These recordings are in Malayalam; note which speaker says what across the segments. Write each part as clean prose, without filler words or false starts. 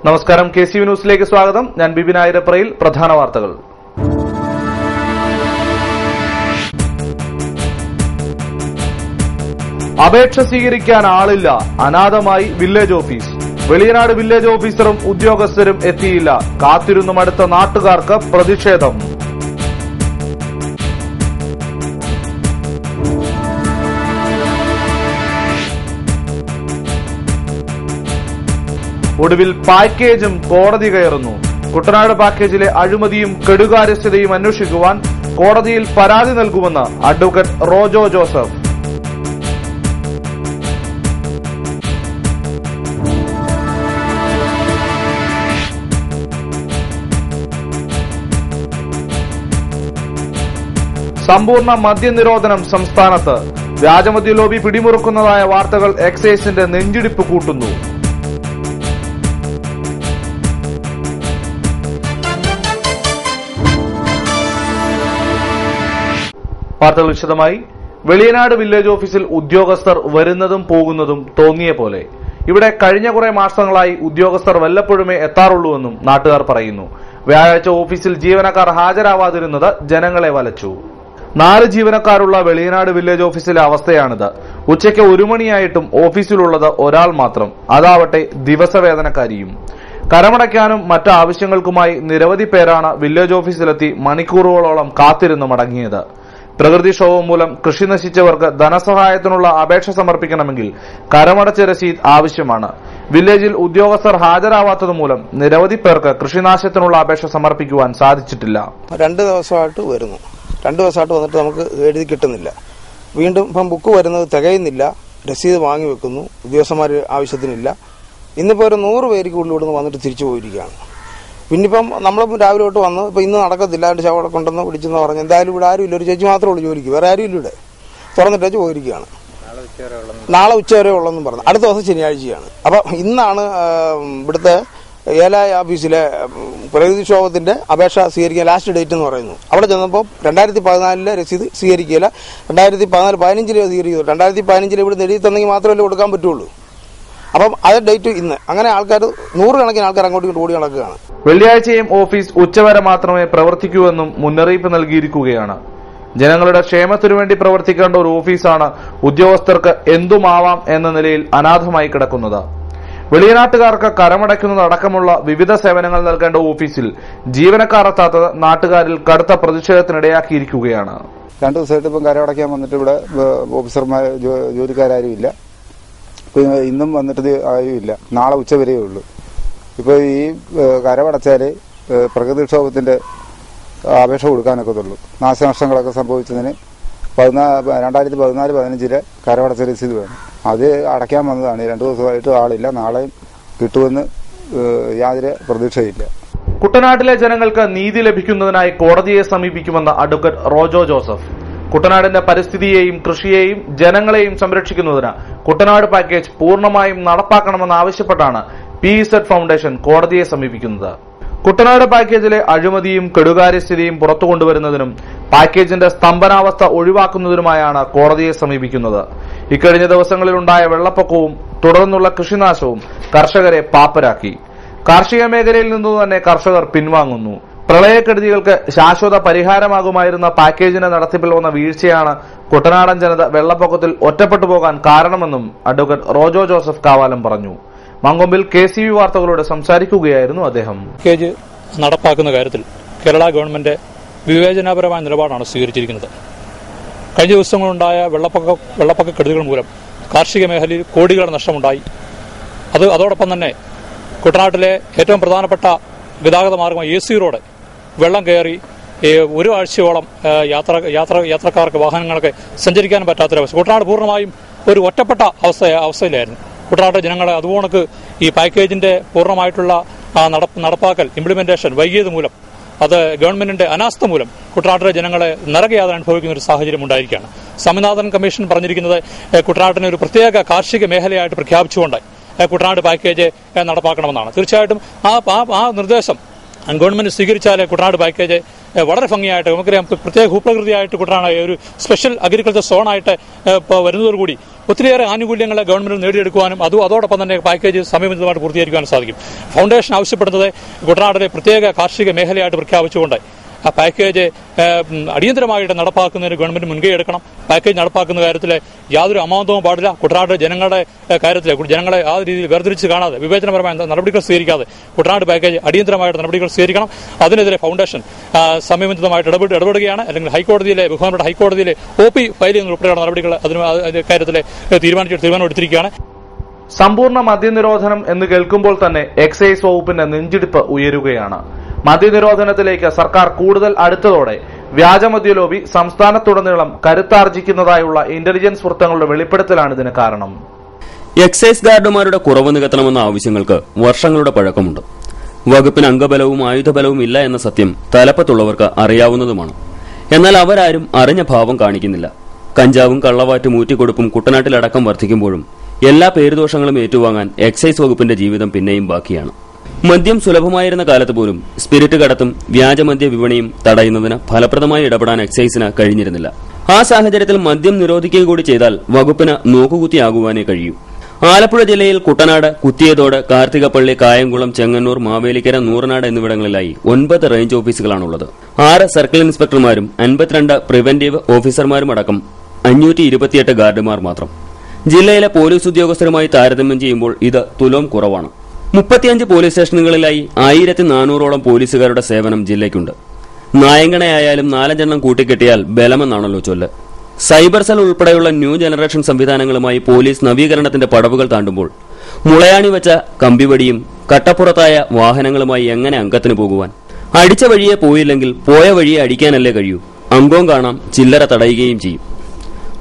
Speaker 1: നമസ്കാരം, KCV ന്യൂസിലേക്ക് സ്വാഗതം. ഞാൻ ബിബിൻ ആയിരപ്രയിൽ. പ്രധാന വാർത്തകൾ. അപേക്ഷ സ്വീകരിക്കാൻ ആളില്ല, അനാഥമായി വില്ലേജ് ഓഫീസ്. വെളിയനാട് വില്ലേജ് ഓഫീസറും ഉദ്യോഗസ്ഥരും എത്തിയില്ല. കാത്തിരുന്നു മടുത്ത നാട്ടുകാർക്ക് പ്രതിഷേധം. ഒടുവിൽ പാക്കേജും കോടതി കയറുന്നു. കുട്ടനാട് പാക്കേജിലെ അഴിമതിയും കെടുകാര്യസ്ഥതയും അന്വേഷിക്കുവാൻ കോടതിയിൽ പരാതി നൽകുമെന്ന് അഡ്വക്കേറ്റ് റോജോ ജോസഫ്. സമ്പൂർണ്ണ മദ്യനിരോധനം സംസ്ഥാനത്ത്. വ്യാജമദ്യ ലോബി പിടിമുറുക്കുന്നതായ വാർത്തകൾ എക്സൈസിന്റെ നെഞ്ചിടിപ്പ് കൂട്ടുന്നു. വാർത്തകൾ വിശദമായി. വെളിയനാട് വില്ലേജ് ഓഫീസിൽ ഉദ്യോഗസ്ഥർ വരുന്നതും പോകുന്നതും തോന്നിയ പോലെ. ഇവിടെ കഴിഞ്ഞ കുറെ മാസങ്ങളായി ഉദ്യോഗസ്ഥർ വല്ലപ്പോഴുമേ എത്താറുള്ളൂവെന്നും നാട്ടുകാർ പറയുന്നു. വ്യാഴാഴ്ച ഓഫീസിൽ ജീവനക്കാർ ഹാജരാവാതിരുന്നത് ജനങ്ങളെ വലച്ചു. 4 ജീവനക്കാരുള്ള വെളിയനാട് വില്ലേജ് ഓഫീസിലെ അവസ്ഥയാണിത്. ഉച്ചയ്ക്ക് 1 മണിയായിട്ടും ഓഫീസിലുള്ളത് ഒരാൾ മാത്രം, അതാവട്ടെ ദിവസവേതനക്കാരിയും. കരമടയ്ക്കാനും മറ്റ് ആവശ്യങ്ങൾക്കുമായി നിരവധി പേരാണ് വില്ലേജ് ഓഫീസിലെത്തി മണിക്കൂറുകളോളം കാത്തിരുന്ന് മടങ്ങിയത്. പ്രകൃതിക്ഷോഭം മൂലം കൃഷി നശിച്ചവർക്ക് ധനസഹായത്തിനുള്ള അപേക്ഷ സമർപ്പിക്കണമെങ്കിൽ കരമടച്ച രസീത് ആവശ്യമാണ്. വില്ലേജിൽ ഉദ്യോഗസ്ഥർ ഹാജരാവാത്തതുമൂലം നിരവധി പേർക്ക് കൃഷിനാശത്തിനുള്ള അപേക്ഷ സമർപ്പിക്കുവാൻ സാധിച്ചിട്ടില്ല.
Speaker 2: 2 ദിവസമായിട്ട് വരുന്നു. 2 ദിവസമായിട്ട് വന്നിട്ട് നമുക്ക് എഴുതി കിട്ടുന്നില്ല. വീണ്ടും ഇപ്പം ബുക്ക് വരുന്നത് തികയുന്നില്ല. രസീത് വാങ്ങി വെക്കുന്നു. ഉദ്യോഗസ്ഥന്മാർ ആവശ്യത്തിനില്ല. ഇന്നിപ്പോൾ ഒരു 100 പേർക്ക് കൂടുതൽ ഇവിടുന്ന് വന്നിട്ട് തിരിച്ചു പോയിരിക്കുകയാണ്. പിന്നിപ്പം നമ്മളിപ്പം രാവിലെ തൊട്ട് വന്ന് ഇപ്പം ഇന്ന് നടക്കത്തില്ല, അതിൻ്റെ ശവടെ കൊണ്ടുവന്ന് വിളിച്ചെന്ന് പറഞ്ഞു. എന്തായാലും ഇവിടെ ആരും ഇല്ല, ഒരു ചേച്ചി മാത്രമേ ഉള്ളൂ ജോലിക്ക്, വേറെ ആരും ഇല്ല. ഇവിടെ തുറന്നിട്ടേച്ച് പോയിരിക്കുകയാണ്. നാളെ ഉച്ചവരെ ഉള്ളതെന്നും പറഞ്ഞു. അടുത്ത ദിവസം ശനിയാഴ്ചയാണ്. അപ്പം ഇന്നാണ് ഇവിടുത്തെ ഏലായ ഓഫീസിലെ പ്രകൃതിക്ഷോഭത്തിന്റെ അപേക്ഷ സ്വീകരിക്കാൻ ലാസ്റ്റ് ഡേറ്റ് എന്ന് പറയുന്നു. അവിടെ ചെന്നപ്പോൾ 2014 രസീത് സ്വീകരിക്കില്ല, 2015 സ്വീകരിക്കുന്നു. 2015 ഇവിടെ എഴുതി തന്നെങ്കിൽ മാത്രമല്ലേ കൊടുക്കാൻ പറ്റുള്ളൂ. അപ്പം അത് ഡേറ്റ് ഇന്ന്. അങ്ങനെ ആൾക്കാർ 100 കണക്കിന് ആൾക്കാർ അങ്ങോട്ടും ഓടി നടക്കുകയാണ്.
Speaker 1: വെള്ളിയാഴ്ചയും ഓഫീസ് ഉച്ചവരെ മാത്രമേ പ്രവർത്തിക്കൂവെന്നും മുന്നറിയിപ്പ് നൽകിയിരിക്കുകയാണ്. ജനങ്ങളുടെ ക്ഷേമത്തിനു വേണ്ടി പ്രവർത്തിക്കേണ്ട ഒരു ഓഫീസാണ് ഉദ്യോഗസ്ഥർക്ക് എന്തുമാവാം എന്ന നിലയിൽ അനാഥമായി കിടക്കുന്നത്. വെളിയനാട്ടുകാർക്ക് കരമടയ്ക്കുന്നതടക്കമുള്ള വിവിധ സേവനങ്ങൾ നൽകേണ്ട ഓഫീസിൽ ജീവനക്കാർ എത്താത്തത് നാട്ടുകാരിൽ കടുത്ത പ്രതിഷേധത്തിനിടയാക്കിയിരിക്കുകയാണ്.
Speaker 3: 2 ദിവസമായിട്ട് ഇപ്പം കരമടയ്ക്കാൻ വന്നിട്ട് ഇവിടെ ഓഫീസർമാർ ജോലിക്കാരും ഇല്ല. ഇന്നും വന്നിട്ട് ആരുമില്ല. നാളെ ഉച്ചവരെയേ ഉള്ളൂ. ഇപ്പോൾ ഈ കരമടച്ചാൽ പ്രകൃതിക്ഷോഭത്തിന്റെ അപേക്ഷ കൊടുക്കാനൊക്കത്തുള്ളൂ. നാശനഷ്ടങ്ങളൊക്കെ സംഭവിച്ചതിന് 2014-15 കരമടച്ച രസീത് വേണം. അത് അടയ്ക്കാൻ വന്നതാണ്. 2 ദിവസമായിട്ട് ആളില്ല. നാളെയും കിട്ടുമെന്ന് യാതൊരു പ്രതീക്ഷയില്ല.
Speaker 1: കുട്ടനാട്ടിലെ ജനങ്ങൾക്ക് നീതി ലഭിക്കുന്നതിനായി കോടതിയെ സമീപിക്കുമെന്ന് അഡ്വക്കേറ്റ് റോജോ ജോസഫ്. കുട്ടനാടിന്റെ പരിസ്ഥിതിയെയും കൃഷിയെയും ജനങ്ങളെയും സംരക്ഷിക്കുന്നതിന് കുട്ടനാട് പാക്കേജ് പൂർണ്ണമായും നടപ്പാക്കണമെന്നാവശ്യപ്പെട്ടാണ് PEZ ഫൗണ്ടേഷൻ കോടതിയെ സമീപിക്കുന്നത്. കുട്ടനാട് പാക്കേജിലെ അഴിമതിയും കെടുകാര്യസ്ഥിതിയും പുറത്തുകൊണ്ടുവരുന്നതിനും പാക്കേജിന്റെ സ്തംഭനാവസ്ഥ ഒഴിവാക്കുന്നതിനുമായാണ് കോടതിയെ സമീപിക്കുന്നത്. ഇക്കഴിഞ്ഞ ദിവസങ്ങളിലുണ്ടായ വെള്ളപ്പൊക്കവും തുടർന്നുള്ള കൃഷിനാശവും കർഷകരെ പാപ്പരാക്കി. കാർഷിക മേഖലയിൽ നിന്നു തന്നെ കർഷകർ പിൻവാങ്ങുന്നു. പ്രളയക്കെടുതികൾക്ക് ശാശ്വത പരിഹാരമാകുമായിരുന്ന പാക്കേജിന്റെ നടത്തിപ്പിൽ വന്ന വീഴ്ചയാണ് കുട്ടനാടൻ ജനത വെള്ളപ്പൊക്കത്തിൽ ഒറ്റപ്പെട്ടു പോകാൻ കാരണമെന്നും അഡ്വക്കേറ്റ് റോജോ ജോസഫ് കാവാലം പറഞ്ഞു. മങ്കൊമ്പിൽ KCV വാർത്തകളോട് സംസാരിക്കുകയായിരുന്നു അദ്ദേഹം.
Speaker 4: പാക്കേജ് നടപ്പാക്കുന്ന കാര്യത്തിൽ കേരള ഗവൺമെന്റ് വിവേചനാപരമായ നിലപാടാണ് സ്വീകരിച്ചിരിക്കുന്നത്. കഴിഞ്ഞ ദിവസങ്ങളുണ്ടായ വെള്ളപ്പൊക്ക കെടുതികൾ മൂലം കാർഷിക മേഖലയിൽ കോടികളുടെ നഷ്ടമുണ്ടായി. അതോടൊപ്പം തന്നെ കുട്ടനാട്ടിലെ ഏറ്റവും പ്രധാനപ്പെട്ട ഗതാഗത മാർഗമായ AC റോഡ് വെള്ളം കയറി 1 ആഴ്ചയോളം യാത്രക്കാർക്ക് വാഹനങ്ങൾക്ക് സഞ്ചരിക്കാൻ പറ്റാത്തൊരവസ്ഥ. കുട്ടനാട് പൂർണ്ണമായും ഒരു ഒറ്റപ്പെട്ട അവസ്ഥയിലായിരുന്നു. കുട്ടനാട്ടെ ജനങ്ങളെ അതുകൊണ്ട് ഈ പാക്കേജിന്റെ പൂർണ്ണമായിട്ടുള്ള നടപ്പാക്കൽ ഇംപ്ലിമെന്റേഷൻ വൈകിയത് മൂലം, അത് ഗവൺമെന്റിന്റെ അനാസ്ഥ മൂലം കുട്ടനാട്ടിലെ ജനങ്ങളെ നരകയാതന അനുഭവിക്കുന്ന ഒരു സാഹചര്യം ഉണ്ടായിരിക്കുകയാണ്. സ്വാമിനാഥൻ കമ്മീഷൻ പറഞ്ഞിരിക്കുന്നത് കുട്ടനാട്ടിനെ ഒരു പ്രത്യേക കാർഷിക മേഖലയായിട്ട് പ്രഖ്യാപിച്ചുകൊണ്ട് കുട്ടനാട് പാക്കേജ് നടപ്പാക്കണമെന്നാണ്. തീർച്ചയായിട്ടും ആ നിർദ്ദേശം ഗവൺമെന്റ് സ്വീകരിച്ചാലേ കുട്ടനാട് പാക്കേജ് വളരെ ഭംഗിയായിട്ട് നമുക്കറിയാം, പ്രത്യേക ഭൂപ്രകൃതിയായിട്ട് കുട്ടനാട് ഒരു സ്പെഷ്യൽ അഗ്രികൾച്ചർ സോണായിട്ട് വരുന്നതോടുകൂടി ഒത്തിരിയേറെ ആനുകൂല്യങ്ങൾ ഗവൺമെന്റിൽ നേടിയെടുക്കുവാനും അതോടൊപ്പം തന്നെ പാക്കേജ് സമയബന്ധിതമായിട്ട് പൂർത്തീകരിക്കാനും സാധിക്കും. ഫൗണ്ടേഷൻ ആവശ്യപ്പെടുന്നത് കുട്ടനാടിലെ പ്രത്യേക കാർഷിക മേഖലയായിട്ട് പ്രഖ്യാപിച്ചുകൊണ്ട് ആ പാക്കേജ് അടിയന്തരമായിട്ട് നടപ്പാക്കുന്നതിന് ഗവൺമെന്റ് മുൻകൈ എടുക്കണം. പാക്കേജ് നടപ്പാക്കുന്ന കാര്യത്തിൽ യാതൊരു അമാന്തവും പാടില്ല. കുട്ടനാട് ജനങ്ങളുടെ കാര്യത്തിൽ ജനങ്ങളെ ആ രീതിയിൽ വേർതിരിച്ച് കാണാതെ വിവേചനപരമായ നടപടികൾ സ്വീകരിക്കാതെ കുട്ടനാട് പാക്കേജ് അടിയന്തരമായിട്ട് നടപടികൾ സ്വീകരിക്കണം. അതിനെതിരെ ഫൗണ്ടേഷൻ സമയബന്ധിതമായിട്ട് ഇടപെടുകയാണ്. അല്ലെങ്കിൽ ബഹുമാനപ്പെട്ട ഹൈക്കോടതിയിലെ OP ഫയൽ ചെയ്യുന്ന ഉൾപ്പെടെയുള്ള നടപടികൾ കാര്യത്തിൽ തീരുമാനം എടുത്തിരിക്കുകയാണ്.
Speaker 1: സമ്പൂർണ്ണ മദ്യനിരോധനം എന്ന് കേൾക്കുമ്പോൾ തന്നെ എക്സൈസ് വകുപ്പിന്റെ നെഞ്ചിടിപ്പ് ഉയരുകയാണ്. മദ്യനിരോധനത്തിലേക്ക് സർക്കാർ കൂടുതൽ അടുത്തതോടെ വ്യാജമദ്യ ലോബി സംസ്ഥാനത്തുടനീളം കരുത്താർജിക്കുന്നതായുള്ള ഇന്റലിജൻസ് വൃത്തങ്ങളുടെ വെളിപ്പെടുത്തലാണ് ഇതിന് കാരണം.
Speaker 5: എക്സൈസ് ഗാർഡുമാരുടെ കുറവ് നികത്തണമെന്ന ആവശ്യങ്ങൾക്ക് വർഷങ്ങളുടെ പഴക്കമുണ്ട്. വകുപ്പിന് അംഗബലവും ആയുധബലവും ഇല്ല എന്ന സത്യം തലപ്പത്തുള്ളവർക്ക് അറിയാവുന്നതുമാണ്. എന്നാൽ അവരാരും അറിഞ്ഞ ഭാവം കാണിക്കുന്നില്ല. കഞ്ചാവും കള്ളവാറ്റും ഊറ്റിക്കൊടുപ്പും കുട്ടനാട്ടിലടക്കം വർദ്ധിക്കുമ്പോഴും എല്ലാ പേരുദോഷങ്ങളും ഏറ്റുവാങ്ങാൻ എക്സൈസ് വകുപ്പിന്റെ ജീവിതം പിന്നെയും ബാക്കിയാണ്. മദ്യം സുലഭമായിരുന്ന കാലത്ത് പോലും സ്പിരിറ്റ് കടത്തും വ്യാജമദ്യ വിപണിയും തടയുന്നതിന് ഫലപ്രദമായി ഇടപെടാൻ എക്സൈസിന് കഴിഞ്ഞിരുന്നില്ല. ആ സാഹചര്യത്തിൽ മദ്യം നിരോധിക്കുക കൂടി ചെയ്താൽ വകുപ്പിന് നോക്കുകുത്തിയാകുവാനേ കഴിയൂ. ആലപ്പുഴ ജില്ലയിൽ കുട്ടനാട്, കുത്തിയതോട്, കാർത്തികപ്പള്ളി, കായംകുളം, ചെങ്ങന്നൂർ, മാവേലിക്കര, നൂറനാട് എന്നിവിടങ്ങളിലായി 9 റേഞ്ച് ഓഫീസുകളാണുള്ളത്. 6 സർക്കിൾ ഇൻസ്പെക്ടർമാരും 52 പ്രിവന്റീവ് ഓഫീസർമാരുമടക്കം 528 ഗാർഡുമാർ മാത്രം. ജില്ലയിലെ പോലീസ് ഉദ്യോഗസ്ഥരുമായി താരതമ്യം ചെയ്യുമ്പോൾ ഇത് തുലോം കുറവാണ്. 35 പോലീസ് സ്റ്റേഷനുകളിലായി 1400ഓളം പോലീസുകാരുടെ സേവനം ജില്ലയ്ക്കുണ്ട്. നായങ്കണയായാലും 4 എണ്ണം കൂട്ടിക്കെട്ടിയാൽ ബലമെന്നാണല്ലോ ചൊല്ല്. സൈബർ സെൽ ഉൾപ്പെടെയുള്ള ന്യൂ ജനറേഷൻ സംവിധാനങ്ങളുമായി പോലീസ് നവീകരണത്തിന്റെ പടവുകൾ താണ്ടുമ്പോൾ മുളയാണി വെച്ച കമ്പിവടിയും കട്ടപ്പുറത്തായ വാഹനങ്ങളുമായി എങ്ങനെ അംഗത്തിന് പോകുവാൻ? അടിച്ച വഴിയെ പോയില്ലെങ്കിൽ പോയ വഴിയെ അടിക്കാനല്ലേ കഴിയൂ. അംഗവും കാണാം, ചില്ലറ തടയുകയും ചെയ്യും.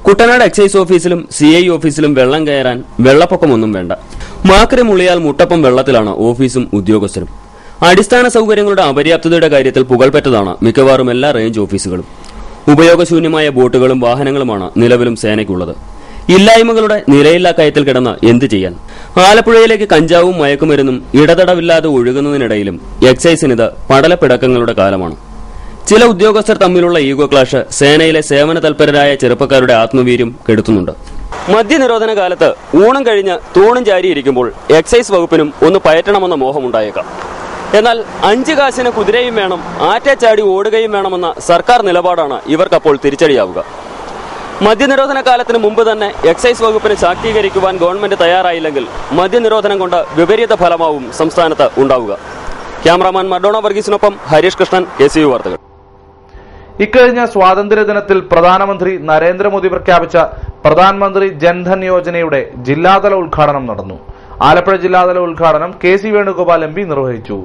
Speaker 5: കുട്ടനാട് എക്സൈസ് ഓഫീസിലും CI ഓഫീസിലും വെള്ളം കയറാൻ വെള്ളപ്പൊക്കമൊന്നും വേണ്ട. മാക്കറി മുള്ളിയാൽ മുട്ടപ്പം വെള്ളത്തിലാണ് ഓഫീസും ഉദ്യോഗസ്ഥരും. അടിസ്ഥാന സൌകര്യങ്ങളുടെ അപര്യാപ്തതയുടെ കാര്യത്തിൽ പുകൾപെറ്റതാണ് മിക്കവാറും എല്ലാ റേഞ്ച് ഓഫീസുകളും. ഉപയോഗശൂന്യമായ ബോട്ടുകളും വാഹനങ്ങളുമാണ് നിലവിലും സേനയ്ക്കുള്ളത്. ഇല്ലായ്മകളുടെ നിലയില്ലാ കയത്തിൽ കിടന്ന് എന്തു ചെയ്യാൻ? ആലപ്പുഴയിലേക്ക് കഞ്ചാവും മയക്കുമരുന്നും ഇടതടവില്ലാതെ ഒഴുകുന്നതിനിടയിലും എക്സൈസിനിത് പടലപ്പിടക്കങ്ങളുടെ കാലമാണ്. ചില ഉദ്യോഗസ്ഥർ തമ്മിലുള്ള ഈഗോ ക്ലാഷ് സേനയിലെ സേവന തൽപരരായ ചെറുപ്പക്കാരുടെ ആത്മവീര്യം കെടുത്തുന്നുണ്ട്. മദ്യനിരോധന കാലത്ത് ഊണം കഴിഞ്ഞ് തൂണും ചാരിയിരിക്കുമ്പോൾ എക്സൈസ് വകുപ്പിനും ഒന്ന് പയറ്റണമെന്ന മോഹമുണ്ടായേക്കാം. എന്നാൽ 5 കാശിന് കുതിരയും വേണം, ആറ്റെ ചാടി ഓടുകയും വേണമെന്ന സർക്കാർ നിലപാടാണ് ഇവർക്കപ്പോൾ തിരിച്ചടിയാവുക. മദ്യനിരോധന കാലത്തിന് മുമ്പ് തന്നെ എക്സൈസ് വകുപ്പിനെ ശാക്തീകരിക്കുവാൻ ഗവൺമെന്റ് തയ്യാറായില്ലെങ്കിൽ മദ്യനിരോധനം കൊണ്ട് വിപരീത ഫലമാവും സംസ്ഥാനത്ത് ഉണ്ടാവുക. ക്യാമറാമാൻ മഡോണ വർഗീസിനൊപ്പം ഹരീഷ് കൃഷ്ണൻ, KCU വാർത്തകൾ.
Speaker 1: ഇക്കഴിഞ്ഞ സ്വാതന്ത്ര്യദിനത്തിൽ പ്രധാനമന്ത്രി നരേന്ദ്രമോദി പ്രഖ്യാപിച്ച പ്രധാനമന്ത്രി ജൻധൻ യോജനയുടെ ജില്ലാതല ഉദ്ഘാടനം നടന്നു. ആലപ്പുഴ ജില്ലാതല ഉദ്ഘാടനം KC വേണുഗോപാൽ MP നിർവഹിച്ചു.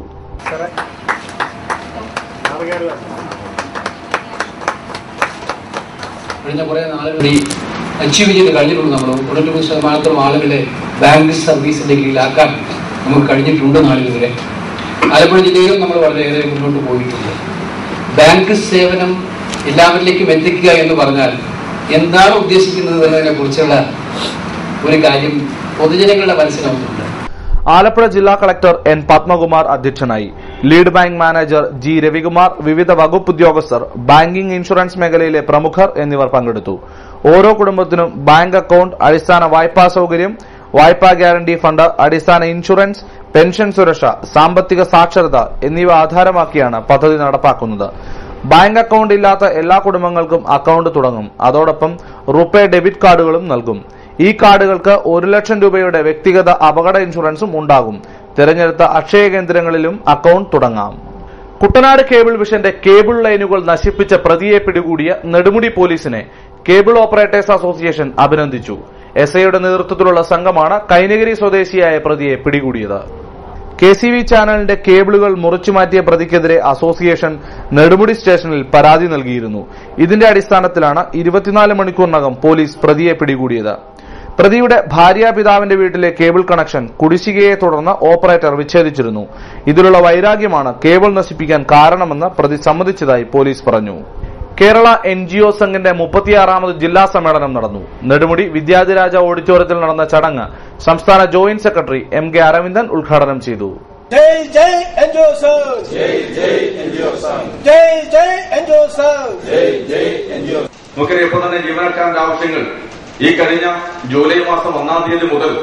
Speaker 6: കഴിഞ്ഞ കുറെ നാളുകളിൽ അച്ചീവ് ചെയ്ത് കഴിഞ്ഞിട്ടുണ്ട്. നമ്മൾ 93% ആളുകളെ ബാങ്ക് സർവീസിന്റെ കീഴിലാക്കാൻ നമുക്ക് കഴിഞ്ഞിട്ടുണ്ട്. നാളിതുവരെ ആലപ്പുഴ ജില്ലയിലും നമ്മൾ വളരെയേറെ മുന്നോട്ട് പോയിട്ടുണ്ട്. ബാങ്ക് സേവനം എല്ലാവരിലേക്കും എത്തിക്കുക എന്ന് പറഞ്ഞാൽ എന്താണ് ഉദ്ദേശിക്കുന്നത് എന്നതിനെ കുറിച്ചുള്ള ഒരു കാര്യം പൊതുജനങ്ങളുടെ മനസ്സിലാവുന്നുണ്ട്.
Speaker 1: ആലപ്പുഴ ജില്ലാ കളക്ടർ N പത്മകുമാർ അധ്യക്ഷനായി. Lead bank manager G Ravikumar, വിവിധ വകുപ്പ് ഉദ്യോഗസ്ഥർ, ബാങ്കിംഗ് ഇൻഷുറൻസ് മേഖലയിലെ പ്രമുഖർ എന്നിവർ പങ്കെടുത്തു. ഓരോ കുടുംബത്തിനും ബാങ്ക് അക്കൌണ്ട്, അടിസ്ഥാന വായ്പാ സൌകര്യം, വായ്പാ ഗ്യാരണ്ടി ഫണ്ട്, അടിസ്ഥാന ഇൻഷുറൻസ്, പെൻഷൻ സുരക്ഷ, സാമ്പത്തിക സാക്ഷരത എന്നിവ ആധാരമാക്കിയാണ് പദ്ധതി നടപ്പാക്കുന്നത്. ബാങ്ക് അക്കൌണ്ട് ഇല്ലാത്ത എല്ലാ കുടുംബങ്ങൾക്കും അക്കൌണ്ട് തുടങ്ങും. അതോടൊപ്പം റുപേ ഡെബിറ്റ് കാർഡുകളും നൽകും. ഈ കാർഡുകൾക്ക് 1 ലക്ഷം രൂപയുടെ വ്യക്തിഗത അപകട ഇൻഷുറൻസും ഉണ്ടാകും. തിരഞ്ഞെടുത്ത അക്ഷയ കേന്ദ്രങ്ങളിലും അക്കൌണ്ട് തുടങ്ങാം. കുട്ടനാട് കേബിൾ വിഷന്റെ കേബിൾ ലൈനുകൾ നശിപ്പിച്ച പ്രതിയെ പിടികൂടിയ നെടുമുടി പോലീസിനെ കേബിൾ ഓപ്പറേറ്റേഴ്സ് അസോസിയേഷൻ അഭിനന്ദിച്ചു. SIയുടെ നേതൃത്വത്തിലുള്ള സംഘമാണ് കൈനഗിരി സ്വദേശിയായ പ്രതിയെ പിടികൂടിയത്. KCV ചാനലിന്റെ കേബിളുകൾ മുറിച്ചുമാറ്റിയ പ്രതിക്കെതിരെ അസോസിയേഷൻ നെടുമുടി സ്റ്റേഷനിൽ പരാതി നൽകിയിരുന്നു. ഇതിന്റെ അടിസ്ഥാനത്തിലാണ് 24 മണിക്കൂറിനകം പോലീസ് പ്രതിയെ പിടികൂടിയത്. പ്രതിയുടെ ഭാര്യാപിതാവിന്റെ വീട്ടിലെ കേബിൾ കണക്ഷൻ കുടിശ്ശികയെ തുടർന്ന് ഓപ്പറേറ്റർ വിച്ഛേദിച്ചിരുന്നു. ഇതിലുള്ള വൈരാഗ്യമാണ് കേബിൾ നശിപ്പിക്കാൻ കാരണമെന്ന് പ്രതി സമ്മതിച്ചതായി പോലീസ് പറഞ്ഞു. കേരള NGO സംഘിന്റെ 36ാമത് ജില്ലാ സമ്മേളനം നടന്നു. നെടുമുടി വിദ്യാധിരാജ ഓഡിറ്റോറിയത്തിൽ നടന്ന ചടങ്ങ് സംസ്ഥാന ജോയിന്റ് സെക്രട്ടറി MK അരവിന്ദൻ ഉദ്ഘാടനം ചെയ്തു.
Speaker 7: ജയ് ജയ് NGO സംഘ്, ജയ് ജയ് NGO സംഘ്, ജയ് ജയ് നമുക്കറിയാം ഇപ്പോൾ തന്നെ ജീവനക്കാരന്റെ ആവശ്യങ്ങൾ ഈ കഴിഞ്ഞ ജൂലൈ മാസം 1-ാം തീയതി മുതൽ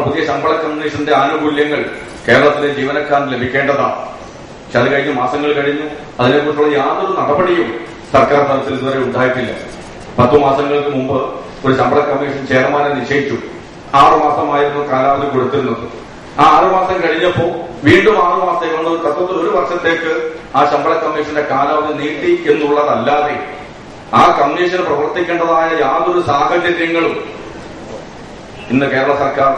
Speaker 7: പുതിയ ശമ്പള കമ്മീഷന്റെ ആനുകൂല്യങ്ങൾ കേരളത്തിലെ ജീവനക്കാരന് ലഭിക്കേണ്ടതാണ്. പക്ഷെ അത് കഴിഞ്ഞ് മാസങ്ങൾ കഴിഞ്ഞു, അതിനെക്കുറിച്ചുള്ള യാതൊരു നടപടിയും സർക്കാർ തലത്തിൽ ഇതുവരെ ഉണ്ടായിട്ടില്ല. 10 മാസങ്ങൾക്ക് മുമ്പ് ഒരു ശമ്പള കമ്മീഷൻ ചെയർമാനെ നിശ്ചയിച്ചു. 6 മാസമായിരുന്നു കാലാവധി കൊടുത്തിരുന്നത്. ആ 6 മാസം കഴിഞ്ഞപ്പോൾ വീണ്ടും 6 മാസത്തേക്കുള്ള തത്വത്തിൽ 1 വർഷത്തേക്ക് ആ ശമ്പള കമ്മീഷന്റെ കാലാവധി നീട്ടി എന്നുള്ളതല്ലാതെ ആ കമ്മീഷൻ പ്രവർത്തിക്കേണ്ടതായ യാതൊരു സാഹചര്യങ്ങളും ഇന്ന് കേരള സർക്കാർ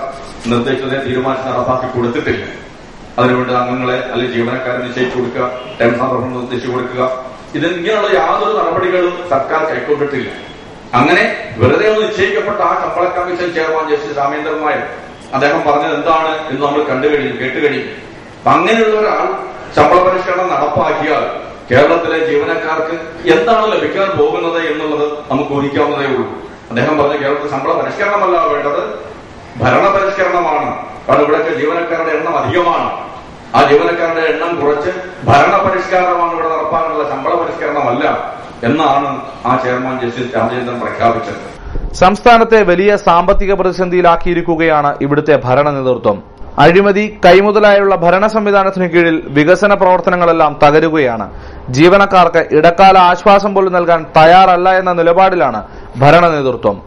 Speaker 7: നിർദ്ദേശിച്ചതിനെ തീരുമാനിച്ച് നടപ്പാക്കി കൊടുത്തിട്ടില്ല. അതിനുവേണ്ടി അംഗങ്ങളെ അല്ലെങ്കിൽ ജീവനക്കാരെ നിശ്ചയിച്ചു കൊടുക്കുക, ടേംസ് ഓഫ് റെഫറൻസ് നിർദ്ദേശിച്ചു കൊടുക്കുക, ഇങ്ങനെയുള്ള യാതൊരു നടപടികളും സർക്കാർ കൈക്കൊണ്ടിട്ടില്ല. അങ്ങനെ വെറുതെ ഒന്ന് നിശ്ചയിക്കപ്പെട്ട ആ ശമ്പള commission chairman justice Ramendran Nair അദ്ദേഹം പറഞ്ഞത് എന്താണ് എന്ന് നമ്മൾ കേട്ടുകഴിയും. അങ്ങനെയുള്ള ഒരാൾ ശമ്പള പരിഷ്കരണം നടപ്പാക്കിയാൽ കേരളത്തിലെ ജീവനക്കാർക്ക് എന്താണ് ലഭിക്കാൻ പോകുന്നത് എന്നുള്ളത് നമുക്ക് ഊഹിക്കാവുന്നതേ ഉള്ളൂ. അദ്ദേഹം പറഞ്ഞ കേരളത്തിൽ ശമ്പള പരിഷ്കരണമല്ല വേണ്ടത്, ഭരണപരിഷ്കരണമാണ്. കാരണം ഇവിടെയൊക്കെ ജീവനക്കാരുടെ എണ്ണം അധികമാണ്. ആ ജീവനക്കാരുടെ എണ്ണം കുറച്ച് ഭരണപരിഷ്കാരമാണ് ഇവിടെ നടപ്പാനുള്ള, ശമ്പള പരിഷ്കരണമല്ല എന്നാണ് ആ ചെയർമാൻ ജസ്റ്റിസ് രാജേന്ദ്രൻ പ്രഖ്യാപിച്ചത്.
Speaker 1: സംസ്ഥാനത്തെ വലിയ സാമ്പത്തിക പ്രതിസന്ധിയിലാക്കിയിരിക്കുകയാണ് ഇവിടുത്തെ ഭരണ നേതൃത്വം. അഴിമതി, കൈമുതലായുള്ള ഭരണ സംവിധാനത്തിനു കീഴിൽ വികസന പ്രവർത്തനങ്ങളെല്ലാം തകരുകയാണ്. ജീവനക്കാർക്ക് ഇടക്കാല ആശ്വാസം പോലും നൽകാൻ തയ്യാറല്ല എന്ന നിലപാടിലാണ് ഭരണ നേതൃത്വം.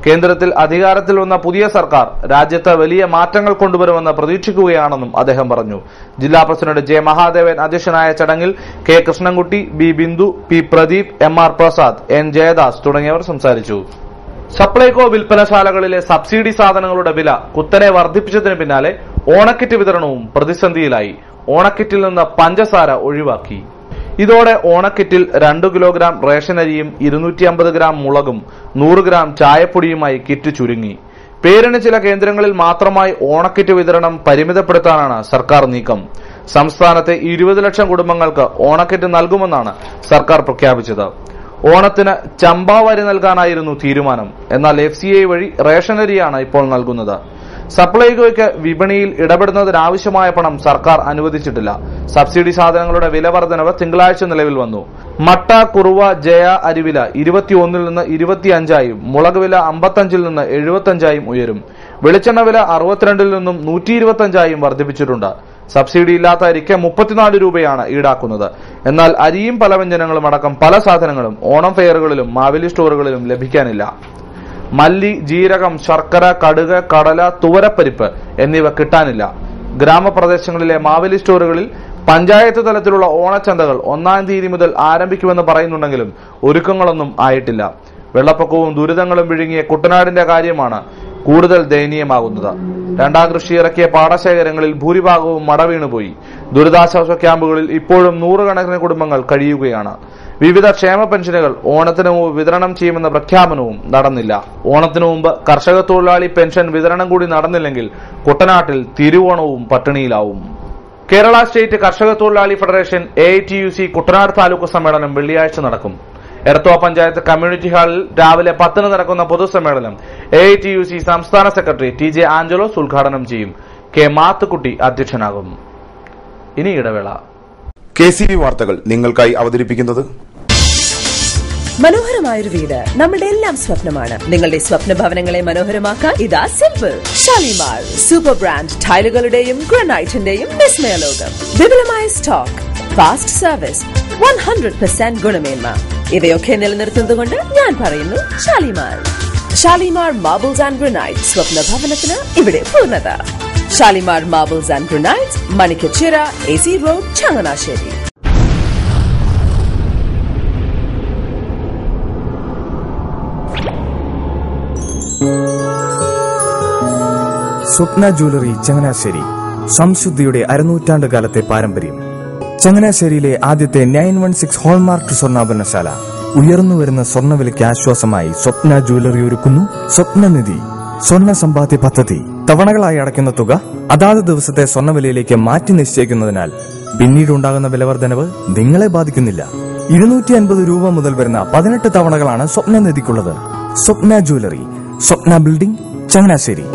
Speaker 1: കേന്ദ്രത്തിൽ അധികാരത്തിൽ വന്ന പുതിയ സർക്കാർ രാജ്യത്ത് വലിയ മാറ്റങ്ങൾ കൊണ്ടുവരുമെന്ന് പ്രതീക്ഷിക്കുകയാണെന്നും അദ്ദേഹം പറഞ്ഞു. ജില്ലാ പ്രസിഡന്റ് ജെ മഹാദേവൻ അധ്യക്ഷനായ ചടങ്ങിൽ K Krishnankutty, B Bindu, P Pradeep, MR Prasad, N Jayadas തുടങ്ങിയവർ സംസാരിച്ചു. സപ്ലൈകോ വിൽപ്പനശാലകളിലെ സബ്സിഡി സാധനങ്ങളുടെ വില കുത്തനെ വർദ്ധിപ്പിച്ചതിന് പിന്നാലെ ഓണക്കിറ്റ് വിതരണവും പ്രതിസന്ധിയിലായി. ഓണക്കിറ്റിൽ നിന്ന് പഞ്ചസാര ഒഴിവാക്കി. ഇതോടെ ഓണക്കിറ്റിൽ 2 കിലോഗ്രാം റേഷനരിയും 250 ഗ്രാം മുളകും 100 ഗ്രാം ചായപ്പൊടിയുമായി കിറ്റ് ചുരുങ്ങി. പേരിന് ചില കേന്ദ്രങ്ങളിൽ മാത്രമായി ഓണക്കിറ്റ് വിതരണം പരിമിതപ്പെടുത്താനാണ് സർക്കാർ നീക്കം. സംസ്ഥാനത്തെ 20 ലക്ഷം കുടുംബങ്ങൾക്ക് ഓണക്കിറ്റ് നൽകുമെന്നാണ് സർക്കാർ പ്രഖ്യാപിച്ചത്. ഓണത്തിന് ചമ്പാവരി നൽകാനായിരുന്നു തീരുമാനം. എന്നാൽ FCI വഴി റേഷനരിയാണ് ഇപ്പോൾ നൽകുന്നത്. സപ്ലൈകോയ്ക്ക് വിപണിയിൽ ഇടപെടുന്നതിനാവശ്യമായ പണം സർക്കാർ അനുവദിച്ചിട്ടില്ല. സബ്സിഡി സാധനങ്ങളുടെ വില വർധനവ് തിങ്കളാഴ്ച നിലവിൽ വന്നു. മട്ട, കുറുവ, ജയ അരിവില 21 നിന്ന് 25ആയും മുളക് വില 55 നിന്ന് 75ആയും ഉയരും. വെളിച്ചെണ്ണ വില 62 നിന്നും 125ആയും വർദ്ധിപ്പിച്ചിട്ടുണ്ട്. സബ്സിഡി ഇല്ലാത്ത അരിക്ക് 34 രൂപയാണ് ഈടാക്കുന്നത്. എന്നാൽ അരിയും പലവ്യഞ്ജനങ്ങളും അടക്കം പല സാധനങ്ങളും ഓണം ഫെയറുകളിലും മാവേലി സ്റ്റോറുകളിലും ലഭിക്കാനില്ല. മല്ലി, ജീരകം, ശർക്കര, കടുക്, കടല, തുവരപ്പരിപ്പ് എന്നിവ കിട്ടാനില്ല. ഗ്രാമപ്രദേശങ്ങളിലെ മാവേലി സ്റ്റോറുകളിൽ പഞ്ചായത്ത് തലത്തിലുള്ള ഓണച്ചന്തകൾ 1-ാം തീയതി മുതൽ ആരംഭിക്കുമെന്ന് പറയുന്നുണ്ടെങ്കിലും ഒരുക്കങ്ങളൊന്നും ആയിട്ടില്ല. വെള്ളപ്പൊക്കവും ദുരിതങ്ങളും വിഴുങ്ങിയ കുട്ടനാടിന്റെ കാര്യമാണ് കൂടുതൽ ദയനീയമാകുന്നത്. 2ാം കൃഷി ഇറക്കിയ പാടശേഖരങ്ങളിൽ ഭൂരിഭാഗവും മടവീണുപോയി. ദുരിതാശ്വാസ ക്യാമ്പുകളിൽ ഇപ്പോഴും 100 കണക്കിന് കുടുംബങ്ങൾ കഴിയുകയാണ്. വിവിധ ക്ഷേമ പെൻഷനുകൾ ഓണത്തിനു മുമ്പ് വിതരണം ചെയ്യുമെന്ന പ്രഖ്യാപനവും നടന്നില്ല. ഓണത്തിനു മുമ്പ് കർഷക തൊഴിലാളി പെൻഷൻ വിതരണം കൂടി നടന്നില്ലെങ്കിൽ കുട്ടനാട്ടിൽ തിരുവോണവും പട്ടിണിയിലാവും. കേരള സ്റ്റേറ്റ് കർഷക തൊഴിലാളി ഫെഡറേഷൻ AITUC കുട്ടനാട് താലൂക്ക് സമ്മേളനം വെള്ളിയാഴ്ച നടക്കും. എടത്വ പഞ്ചായത്ത് കമ്മ്യൂണിറ്റി ഹാളിൽ രാവിലെ 10 നടക്കുന്ന പൊതുസമ്മേളനം AITUC സംസ്ഥാന സെക്രട്ടറി TJ ആഞ്ചലോസ് ഉദ്ഘാടനം ചെയ്യും. കെ മാത്തുക്കുട്ടി അധ്യക്ഷനാകും. ഇനി ഇടവേള.
Speaker 8: KCB വാർത്തകൾ നിങ്ങൾക്കായി അവതരിപ്പിക്കുന്നത്
Speaker 9: മനോഹരമായൊരു വീട് നമ്മുടെ എല്ലാം സ്വപ്നമാണ്. നിങ്ങളുടെ സ്വപ്ന ഭവനങ്ങളെ മനോഹരമാക്കാൻ ഇതാ സിമ്പിൾ ഷാലിമാർ സൂപ്പർ ബ്രാൻഡ് ടൈലുകളുടെയും ഗ്രാനൈറ്റിന്റെയും വിസ്മയ ലോകം. വിപുലമായ സ്റ്റോക്ക്, ഫാസ്റ്റ് സർവീസ്, 100% ഗുണമേന്മ ഇവയൊക്കെ നിലനിർത്തുന്നതുകൊണ്ട് ഞാൻ പറയുന്നു Shalimar. Shalimar marbles and granite, സ്വപ്ന ഭവനത്തിന് ഇവിടെ പൂർണ്ണത. Shalimar marbles and granite, Manikkachira, AC road, Changanassery.
Speaker 10: Swapna jewellery Changanassery, സംശുദ്ധിയുടെ അരനൂറ്റാണ്ട് കാലത്തെ പാരമ്പര്യം. ചങ്ങനാശ്ശേരിയിലെ ആദ്യത്തെ 916 ഹോൾമാർക്ക് സ്വർണ്ണാഭരണശാല. ഉയർന്നുവരുന്ന സ്വർണ്ണവിലയ്ക്ക് ആശ്വാസമായി സ്വപ്ന ജ്വല്ലറി ഒരുക്കുന്നു സ്വപ്നനിധി സ്വർണ്ണ സമ്പാദ്യ പദ്ധതി. തവണകളായി അടയ്ക്കുന്ന തുക അതാത് ദിവസത്തെ സ്വർണ്ണവിലയിലേക്ക് മാറ്റി നിശ്ചയിക്കുന്നതിനാൽ പിന്നീടുണ്ടാകുന്ന വിലവർദ്ധനവ് നിങ്ങളെ ബാധിക്കുന്നില്ല. 250 രൂപ മുതൽ വരുന്ന 18 തവണകളാണ് സ്വപ്നനിധിക്കുള്ളത്. സ്വപ്ന ജ്വല്ലറി, സ്വപ്ന ബിൽഡിംഗ്, ചങ്ങനാശ്ശേരി.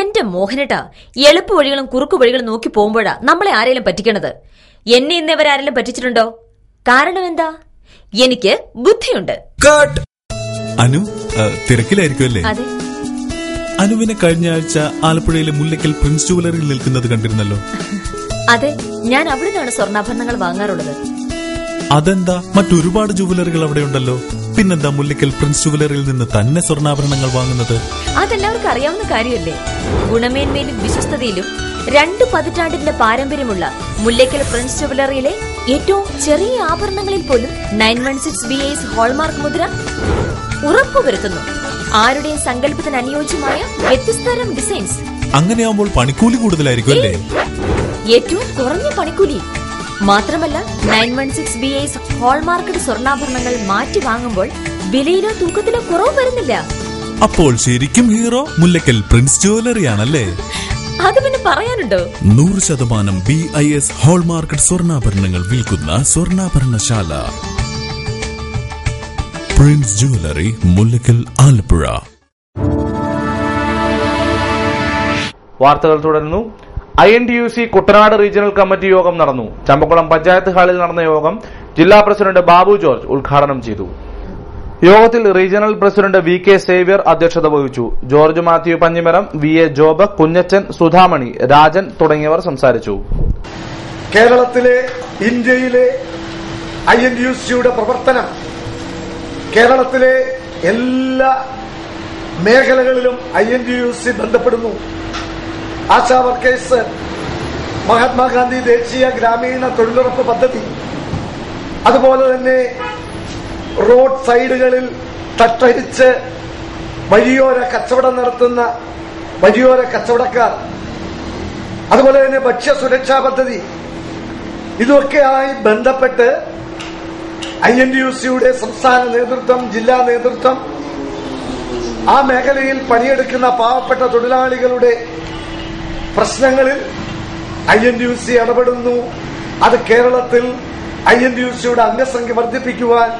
Speaker 11: എന്റെ മോഹനേട്ടാ, എളുപ്പ വഴികളും കുറുക്കു വഴികളും നോക്കി പോകുമ്പോഴാ നമ്മളെ ആരെങ്കിലും പറ്റിക്കണത്. എന്നെ ഇന്നവരാരെങ്കിലും പറ്റിച്ചിട്ടുണ്ടോ? കാരണം എന്താ? എനിക്ക് ബുദ്ധിയുണ്ട്.
Speaker 12: അനു തിരക്കിലായിരിക്കുമല്ലേ?
Speaker 11: അതെ.
Speaker 12: അനുവിനെ കഴിഞ്ഞ ആഴ്ച ആലപ്പുഴയിലെ മുല്ലയ്ക്കൽ പ്രിൻസ് ജുവലറിയിൽ നിൽക്കുന്നത് കണ്ടിരുന്നല്ലോ.
Speaker 11: അതെ, ഞാൻ അവിടെ നിന്നാണ് സ്വർണ്ണാഭരണങ്ങൾ വാങ്ങാറുള്ളത്.
Speaker 12: അതെന്താ, മറ്റൊരുപാട് ജുവലറികൾ അവിടെ ഉണ്ടല്ലോ, പിന്നെന്താ മുല്ലയ്ക്കൽ പ്രിൻസ് ജുവലറിയിൽ നിന്ന് തന്നെ സ്വർണ്ണാഭരണങ്ങൾ വാങ്ങുന്നത്?
Speaker 11: അതെല്ലാവർക്കും അറിയാവുന്ന കാര്യമല്ലേ. ഗുണമേന്മയിലും വിശ്വസ്തതയിലും 2 പതിറ്റാണ്ടിന്റെ പാരമ്പര്യമുള്ള മുല്ലയ്ക്കൽ പ്രിൻസ് ജുവലറിയിലെ ഏറ്റവും ചെറിയ ആഭരണങ്ങളിൽ പോലും 916 BIS ഹോൾമാർക്ക് മുദ്ര ഉറപ്പുവരുത്തുന്നു. ആരുടെയും സങ്കല്പത്തിന് അനുയോജ്യമായ വ്യത്യസ്തതരം ഡിസൈൻസ്.
Speaker 12: അങ്ങനെയാവുമ്പോൾ പണിക്കൂലി കൂടുതലായിരിക്കും അല്ലേ?
Speaker 11: ഏറ്റവും കുറഞ്ഞ പണിക്കൂലി. മാത്രമല്ല 916 BIS ഹോൾമാർക്കഡ് സ്വർണ്ണാഭരണങ്ങൾ മാറ്റി വാങ്ങുമ്പോൾ വിലയിലോ തൂക്കത്തിലോ കുറവ് വരുന്നില്ല.
Speaker 12: അപ്പോൾ ശരിക്കും ഹീറോ മുല്ലയ്ക്കൽ പ്രിൻസ് ജുവലറിയാണല്ലേ?
Speaker 11: അത് പിന്നെ പറയാനുണ്ടോ?
Speaker 12: 100% BIS ഹോൾമാർക്കഡ് സ്വർണ്ണാഭരണങ്ങൾ വിൽക്കുന്ന സ്വർണ്ണാഭരണശാല പ്രിൻസ് ജുവലറി, മുല്ലയ്ക്കൽ, ആലപ്പുഴ.
Speaker 1: വാർത്തകൾ തുടരുന്നു. INTUC കുട്ടനാട് റീജിയണൽ കമ്മിറ്റി യോഗം നടന്നു. ചമ്പക്കുളം പഞ്ചായത്ത് ഹാളിൽ നടന്ന യോഗം ജില്ലാ പ്രസിഡന്റ് ബാബു ജോർജ് ഉദ്ഘാടനം ചെയ്തു. യോഗത്തിൽ റീജിയണൽ പ്രസിഡന്റ് VK സേവ്യർ അധ്യക്ഷത വഹിച്ചു. George Mathew Panjimaram, VA Job, Kunjachan, Sudhamani, Rajan തുടങ്ങിയവർ സംസാരിച്ചു.
Speaker 13: കേരളത്തിലെ, ഇന്ത്യയിലെ INTUCയുടെ പ്രവർത്തനം കേരളത്തിലെ എല്ലാ മേഖലകളിലും INTUC ബന്ധപ്പെടുന്നു. ആശാ വർക്കേഴ്സ്, മഹാത്മാഗാന്ധി ദേശീയ ഗ്രാമീണ തൊഴിലുറപ്പ് പദ്ധതി, അതുപോലെ തന്നെ റോഡ് സൈഡുകളിൽ തട്ടടിച്ച് വഴിയോര കച്ചവടം നടത്തുന്ന വഴിയോര കച്ചവടക്കാർ, അതുപോലെ തന്നെ ഭക്ഷ്യസുരക്ഷാ പദ്ധതി, ഇതൊക്കെയായി ബന്ധപ്പെട്ട് INTUCയുടെ സംസ്ഥാന നേതൃത്വം, ജില്ലാ നേതൃത്വം ആ മേഖലയിൽ പണിയെടുക്കുന്ന പാവപ്പെട്ട തൊഴിലാളികളുടെ പ്രശ്നങ്ങളിൽ INTUC ഇടപെടുന്നു. അത് കേരളത്തിൽ INTUCയുടെ അംഗസംഖ്യ വർദ്ധിപ്പിക്കുവാൻ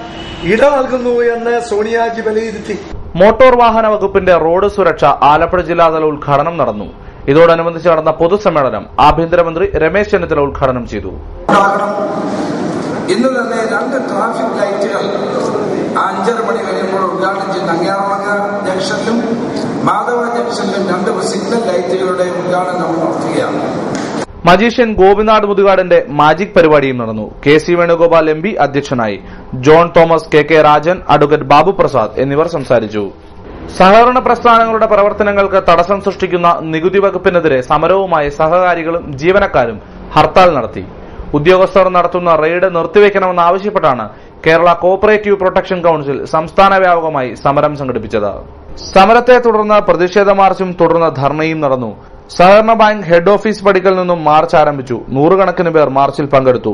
Speaker 13: ഇട നൽകുന്നു എന്ന് സോണിയാജി വിലയിരുത്തി.
Speaker 1: മോട്ടോർ വാഹന വകുപ്പിന്റെ റോഡ് സുരക്ഷ ആലപ്പുഴ ജില്ലാതല ഉദ്ഘാടനം നടന്നു. ഇതോടനുബന്ധിച്ച് നടന്ന പൊതുസമ്മേളനം ആഭ്യന്തരമന്ത്രി രമേശ് ചെന്നിത്തല ഉദ്ഘാടനം ചെയ്തു.
Speaker 14: ഇന്ന് തന്നെ 2 ട്രാഫിക് ലൈറ്റുകൾ 5:30 മണി കഴിയുമ്പോൾ ഉദ്ഘാടനം ചെയ്ത് അങ്ങാറമംഗ ജംഗ്ഷനിലും മാധവ ജംഗ്ഷനിലും 2 സിഗ്നൽ ലൈറ്റുകളുടെ ഉദ്ഘാടനം നടത്തുകയാണ്.
Speaker 1: മജീഷ്യൻ ഗോപിനാഥ് മുതുകാടിന്റെ മാജിക് പരിപാടിയും നടന്നു. KC വേണുഗോപാൽ MP അധ്യക്ഷനായി. John Thomas, KK Rajan, advocate Babu Prasad എന്നിവർ സംസാരിച്ചു. സഹകരണ പ്രസ്ഥാനങ്ങളുടെ പ്രവർത്തനങ്ങൾക്ക് തടസ്സം സൃഷ്ടിക്കുന്ന നികുതി വകുപ്പിനെതിരെ സമരവുമായി സഹകാരികളും ജീവനക്കാരും ഹർത്താൽ നടത്തി. ഉദ്യോഗസ്ഥർ നടത്തുന്ന റെയ്ഡ് നിർത്തിവെക്കണമെന്നാവശ്യപ്പെട്ടാണ് കേരള കോഓപ്പറേറ്റീവ് പ്രൊട്ടക്ഷൻ കൌൺസിൽ സംസ്ഥാന വ്യാപകമായി സമരം സംഘടിപ്പിച്ചത്. സമരത്തെ തുടർന്ന് പ്രതിഷേധ മാർച്ചും തുടർന്ന് ധർണയും നടന്നു. സഹകരണ ബാങ്ക് ഹെഡ് ഓഫീസ് പടിക്കൽ നിന്നും മാർച്ച് ആരംഭിച്ചു. 100 കണക്കിന് പേർ മാർച്ചിൽ പങ്കെടുത്തു.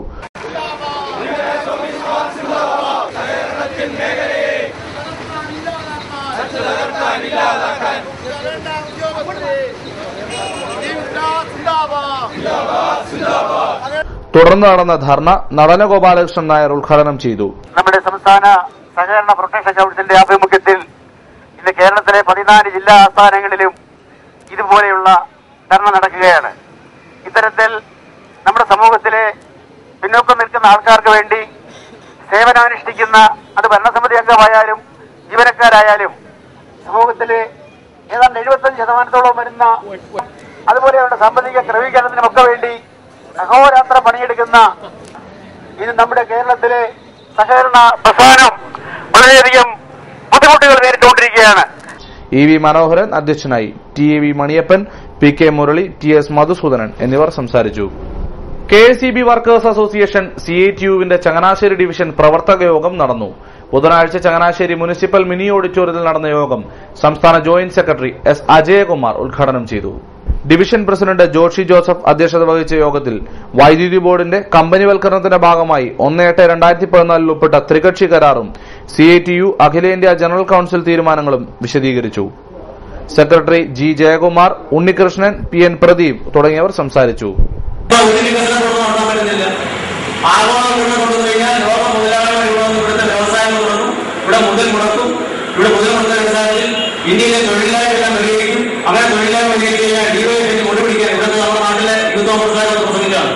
Speaker 1: തുടർന്ന് നടന്ന ധർണ നടന ഗോപാലകൃഷ്ണൻ നായർ ഉദ്ഘാടനം ചെയ്തു.
Speaker 15: നമ്മുടെ സംസ്ഥാന സഹകരണ പ്രൊട്ടക്ഷൻ കൌൺസിലിന്റെ ആഭിമുഖ്യത്തിൽ ഇന്ന് കേരളത്തിലെ 14 ജില്ലാ ആസ്ഥാനങ്ങളിലും ഇതുപോലെയുള്ള ധർണ നടക്കുകയാണ്. ഇത്തരത്തിൽ നമ്മുടെ സമൂഹത്തിലെ പിന്നോക്കം നിൽക്കുന്ന ആൾക്കാർക്ക് വേണ്ടി സേവനമനുഷ്ഠിക്കുന്ന, അത് ഭരണസമിതി അംഗമായാലും ജീവനക്കാരായാലും സമൂഹത്തിലെ ഏതാണ്ട് 75% വരുന്ന, അതുപോലെ അവരുടെ സാമ്പത്തിക ക്രമീകരണത്തിനുമൊക്കെ വേണ്ടി അഹോരാത്ര പണിയെടുക്കുന്ന ഇത് നമ്മുടെ കേരളത്തിലെ സഹകരണ പ്രസ്ഥാനം വളരെയധികം ബുദ്ധിമുട്ടുകൾ നേരിട്ടുകൊണ്ടിരിക്കുകയാണ്.
Speaker 1: EV മനോഹരൻ അധ്യക്ഷനായി. TAV Maniyappan, PK Murali, TS Madhusoodanan എന്നിവർ സംസാരിച്ചു. KSEB വർക്കേഴ്സ് അസോസിയേഷൻ CITUവിന്റെ ചങ്ങനാശ്ശേരി ഡിവിഷൻ പ്രവർത്തക യോഗം നടന്നു. ബുധനാഴ്ച ചങ്ങനാശ്ശേരി മുനിസിപ്പൽ മിനി ഓഡിറ്റോറിയത്തിൽ നടന്ന യോഗം സംസ്ഥാന ജോയിന്റ് സെക്രട്ടറി S അജയകുമാർ ഉദ്ഘാടനം ചെയ്തു. ഡിവിഷൻ പ്രസിഡന്റ് ജോഷി ജോസഫ് അധ്യക്ഷത വഹിച്ച യോഗത്തിൽ വൈദ്യുതി ബോർഡിന്റെ കമ്പനിവൽക്കരണത്തിന്റെ ഭാഗമായി 1/8/2014 ഒപ്പിട്ട ത്രികക്ഷി കരാറും CITU അഖിലേന്ത്യാ ജനറൽ കൌൺസിൽ തീരുമാനങ്ങളും വിശദീകരിച്ചു. Secretary G Jayakumar, Unnikrishnan, PN Pradeep തുടങ്ങിയവർ സംസാരിച്ചു.
Speaker 16: ഇന്ത്യയിലെ തൊഴിലില്ലായ്മ വരികയും അങ്ങനെ തൊഴിലില്ലായ്മ ഡിവൈഎഫിന് കൊണ്ടുപിടിക്കാൻ ഇവിടുത്തെ നമ്മുടെ നാട്ടിലെ യൂത്ത് കോൺഗ്രസ്സുകാരെ പ്രസംഗിക്കുകയാണ്.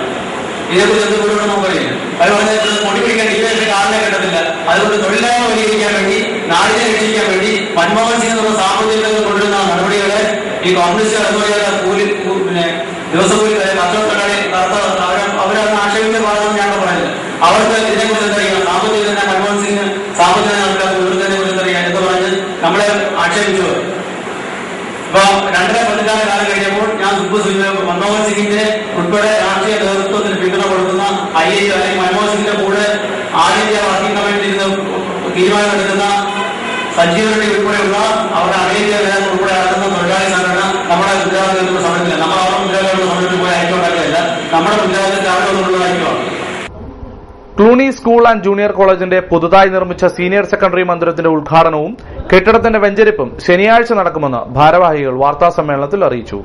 Speaker 16: ഇതേക്കുറിച്ച് എന്തുകൊണ്ട് നമുക്കറിയില്ല. അത് പറഞ്ഞാൽ കൊടി പിടിക്കാൻ ഇവരുടെ കാലിനെ കിട്ടത്തില്ല. അതുകൊണ്ട് തൊഴിലായ്മ പരിഹരിക്കാൻ വേണ്ടി, നാടിനെ രക്ഷിക്കാൻ വേണ്ടി മൻമോഹൻ സിംഗ് എന്നുള്ള സാമ്പത്തിക കൊണ്ടുവരുന്ന നടപടികളെ ഈ കോൺഗ്രസ് കൂലി ദിവസം കൂലി കച്ചവടക്കാരെ അവരത് ആക്ഷേപിക്കുന്ന ഭാഗം ഞാൻ പറയുന്നത്. അവർക്ക് ഇതിനെക്കുറിച്ച് എന്തറിയാം, സാമ്പത്തിക തന്നെ മൻമോഹൻ സിംഗ് സാമ്പത്തിക നടപ്പിലാക്കുന്ന ഇവർക്കതിനെ കുറിച്ച് എന്തറിയാം എന്ന് പറഞ്ഞ് നമ്മളെ ആക്ഷേപിച്ചത്. ഇപ്പൊ 2.5 പതിറ്റാണ്ട് കാലം കഴിഞ്ഞപ്പോൾ ഞാൻ മൻമോഹൻ സിംഗിന്റെ ഉൾപ്പെടെ രാഷ്ട്രീയ നേതൃത്വത്തിന് പിന്തുണ കൊടുക്കുന്ന IAC അല്ലെങ്കിൽ മൻമോഹൻ സിംഗിന്റെ കൂടെ ആൾ ഇന്ത്യ വർക്കിംഗ് കമ്മിറ്റി തീരുമാനമെടുക്കുന്ന സഞ്ജീവരുടെ ഉൾപ്പെടെയുള്ള അവരുടെ അമേരിക്ക നേതാക്കൾ ഉൾപ്പെടെ നടത്തുന്ന തൊഴിലാളി സംഘടന നമ്മുടെ ഗുജറാത്തിൽ സമരത്തില്ല. നമ്മൾ അവരുടെ മുദ്രാവാക്യങ്ങളുടെ സമരത്തിൽ പോയി ഐക്യം ഉണ്ടാക്കിയതല്ല, നമ്മുടെ മുദ്രാവാക്യത്തിൽ അവിടെ ഒന്നുള്ള ഐക്യമാണ്.
Speaker 1: ക്ലൂണി സ്കൂൾ ആൻഡ് ജൂനിയർ കോളേജിന്റെ പുതുതായി നിർമ്മിച്ച സീനിയർ സെക്കൻഡറി മന്ദിരത്തിന്റെ ഉദ്ഘാടനവും കെട്ടിടത്തിന്റെ വെഞ്ചരിപ്പും ശനിയാഴ്ച നടക്കുമെന്ന് ഭാരവാഹികൾ വാർത്താസമ്മേളനത്തിൽ അറിയിച്ചു.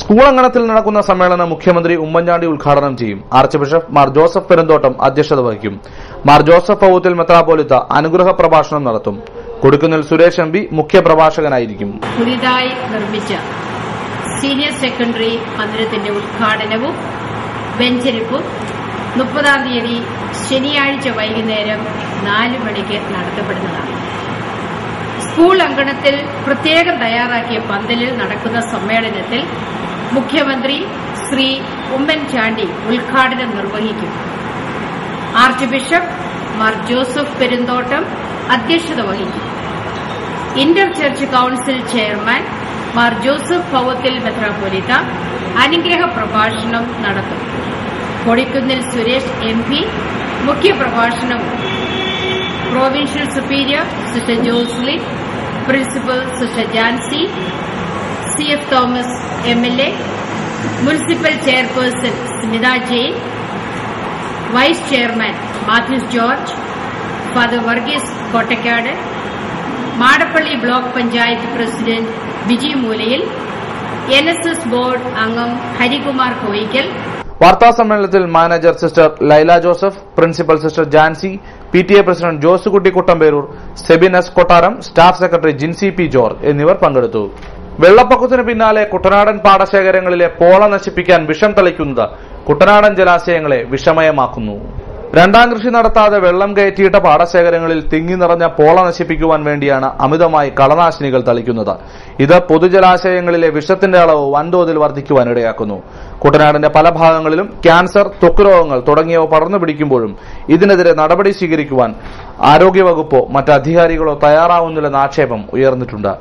Speaker 1: സ്കൂൾ അങ്കണത്തിൽ നടക്കുന്ന സമ്മേളനം മുഖ്യമന്ത്രി ഉമ്മൻചാണ്ടി ഉദ്ഘാടനം ചെയ്യും. Arch bishop Mar Joseph Perumthottam അധ്യക്ഷത വഹിക്കും. മാർ ജോസഫ് പൗത്തിൽ മെത്രാപ്പോലിത്ത അനുഗ്രഹ പ്രഭാഷണം നടത്തും. കൊടിക്കുന്നിൽ സുരേഷ് MP മുഖ്യപ്രഭാഷകനായിരിക്കും.
Speaker 17: പുതിയതായി നിർമ്മിച്ച സീനിയർ സെക്കൻഡറി മന്ദിരത്തിന്റെ ഉദ്ഘാടനവും വെഞ്ചരിപ്പും 30-ാം തീയതി ശനിയാഴ്ച വൈകുന്നേരം 4 മണിക്ക് നടത്തപ്പെടുന്നതാണ്. സ്കൂൾ അങ്കണത്തിൽ പ്രത്യേകം തയ്യാറാക്കിയ പന്തലിൽ നടക്കുന്ന സമ്മേളനത്തിൽ മുഖ്യമന്ത്രി ശ്രീ ഉമ്മൻചാണ്ടി ഉദ്ഘാടനം നിർവഹിക്കും. Archbishop Mar Joseph Perumthottam അധ്യക്ഷത വഹിക്കും. Inter church council chairman Mar Joseph Powathil മെത്രാപ്പോലിത്ത അനുഗ്രഹ പ്രഭാഷണം നടത്തും. കൊടിക്കുന്നിൽ സുരേഷ് MP മുഖ്യപ്രഭാഷണവും provincial superior sister Joslin, principal sister Jancy, CF Thomas MLA, municipal chairperson Smitha Jain, vice chairman Mathews George, father Varghese Kottakkad, Madappally block panchayat president Biji Moolayil, NSS board അംഗം ഹരികുമാർ കോയിക്കൽ.
Speaker 1: വാർത്താസമ്മേളനത്തിൽ manager sister Laila Joseph, principal sister Jancy, PTA president Josekutty Kuttamperoor, Sebin S കൊട്ടാരം, staff secretary Jincy P George എന്നിവർ പങ്കെടുത്തു. വെള്ളപ്പൊക്കത്തിന് പിന്നാലെ കുട്ടനാടൻ പാടശേഖരങ്ങളിലെ പോള നശിപ്പിക്കാൻ വിഷം തളിക്കുന്നത് കുട്ടനാടൻ ജലാശയങ്ങളെ വിഷമയമാക്കുന്നു. രണ്ടാം കൃഷി നടത്താതെ വെള്ളം കയറ്റിയിട്ട പാടശേഖരങ്ങളിൽ തിങ്ങി നിറഞ്ഞ പോള നശിപ്പിക്കുവാൻ വേണ്ടിയാണ് അമിതമായി കളനാശിനികൾ തളിക്കുന്നത്. ഇത് പൊതുജലാശയങ്ങളിലെ വിഷത്തിന്റെ അളവ് വൻതോതിൽ വർദ്ധിക്കുവാനിടയാക്കുന്നു. കുട്ടനാടിന്റെ പല ഭാഗങ്ങളിലും ക്യാൻസർ, ത്വക്ക് രോഗങ്ങൾ തുടങ്ങിയവ പടർന്നു പിടിക്കുമ്പോഴും ഇതിനെതിരെ നടപടി സ്വീകരിക്കുവാൻ ആരോഗ്യവകുപ്പോ മറ്റ് അധികാരികളോ തയ്യാറാവുന്നില്ലെന്ന ആക്ഷേപം ഉയർന്നിട്ടുണ്ട്.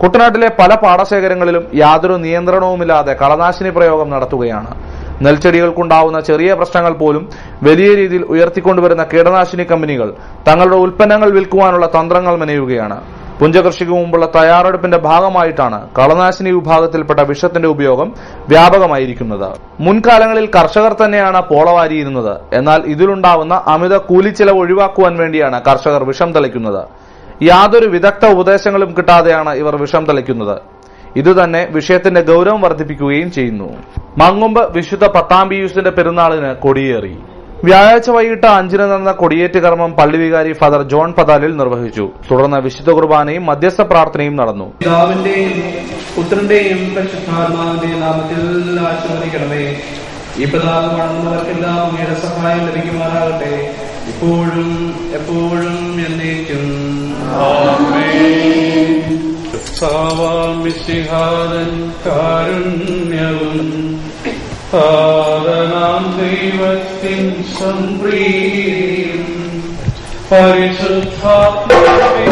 Speaker 1: കുട്ടനാട്ടിലെ പല പാടശേഖരങ്ങളിലും യാതൊരു നിയന്ത്രണവുമില്ലാതെ കളനാശിനി പ്രയോഗം നടത്തുകയാണ്. നെൽച്ചെടികൾക്കുണ്ടാവുന്ന ചെറിയ പ്രശ്നങ്ങൾ പോലും വലിയ രീതിയിൽ ഉയർത്തിക്കൊണ്ടുവരുന്ന കീടനാശിനി കമ്പനികൾ തങ്ങളുടെ ഉൽപ്പന്നങ്ങൾ വിൽക്കുവാനുള്ള തന്ത്രങ്ങൾ മെനയുകയാണ്. പുഞ്ചകൃഷിക്ക് മുമ്പുള്ള തയ്യാറെടുപ്പിന്റെ ഭാഗമായിട്ടാണ് കളനാശിനി വിഭാഗത്തിൽപ്പെട്ട വിഷത്തിന്റെ ഉപയോഗം വ്യാപകമായിരിക്കുന്നത്. മുൻകാലങ്ങളിൽ കർഷകർ തന്നെയാണ് പോള വാരിയിരുന്നത്. എന്നാൽ ഇതിലുണ്ടാവുന്ന അമിത കൂലിച്ചെലവ് ഒഴിവാക്കുവാൻ വേണ്ടിയാണ് കർഷകർ വിഷം തളിക്കുന്നത്. യാതൊരു വിദഗ്ധ ഉപദേശങ്ങളും കിട്ടാതെയാണ് ഇവർ വിഷം തളിക്കുന്നത്. ഇതുതന്നെ വിഷയത്തിന്റെ ഗൌരവം വർദ്ധിപ്പിക്കുകയും ചെയ്യുന്നു. മങ്ങുമ്പ് വിശുദ്ധ പത്താംപിയൂസിന്റെ പെരുന്നാളിന് കൊടിയേറി. വ്യാഴാഴ്ച വൈകിട്ട് 5-ന് നടന്ന കൊടിയേറ്റ് കർമ്മം പള്ളി വികാരി ഫാദർ ജോൺ പതാലിൽ നിർവഹിച്ചു. തുടർന്ന് വിശുദ്ധ കുർബാനയും മധ്യസ്ഥ പ്രാർത്ഥനയും നടന്നു.
Speaker 18: പിതാവിന്റെയും പുത്രന്റെയും പരിശുദ്ധാത്മാവിന്റെയും നാമത്തിൽ ആശീർവദിക്കണമേ. ഈ പിതാവ് വളർന്നവർക്കെല്ലാം അങ്ങയുടെ സഹായം ലഭിക്കുമാറാകട്ടെ, ഇപ്പോഴും എപ്പോഴും എന്നേക്കും. മിശിഹാദൻ കാരുണ്യവും പാദനാം ദൈവത്തിൻ സംപ്രീതിയും പരിശുദ്ധാത്മാവേ